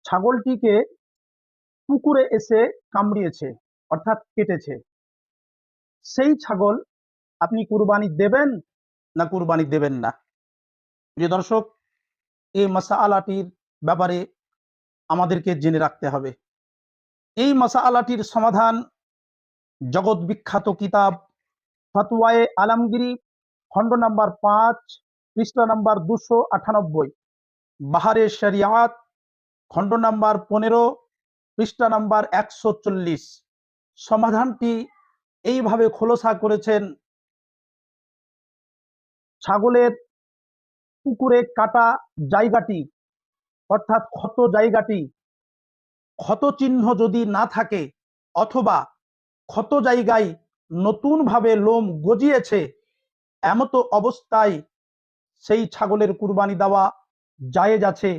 ছাগলটিকে পুকুরে এসে কামড়িয়েছে, অর্থাৎ কেটেছে, সেই ছাগল আপনি কুরবানি দেবেন না কুরবানি দেবেন না? প্রিয় দর্শক, এই মাসআলাটির ব্যাপারে আমাদেরকে জেনে রাখতে হবে। এই মাসআলাটির সমাধান জগৎ বিখ্যাত কিতাব ফতওয়ায়ে আলমগীরি, খণ্ড নাম্বার 5, পৃষ্ঠা নাম্বার 298, বাহারে শরিয়াত, খণ্ড নাম্বার 15, পৃষ্ঠা নাম্বার 140। সমাধানটি এইভাবে খোলসা করেছেন, ছাগলের পুকুরে কাটা জায়গাটি, অর্থাৎ ক্ষত জায়গাটি, ক্ষত চিহ্ন যদি না থাকে অথবা ক্ষত জায়গায় নতুনভাবে লোম গজিয়েছে, এমতো অবস্থায় সেই ছাগলের কুরবানি দেওয়া জায়েজ আছে,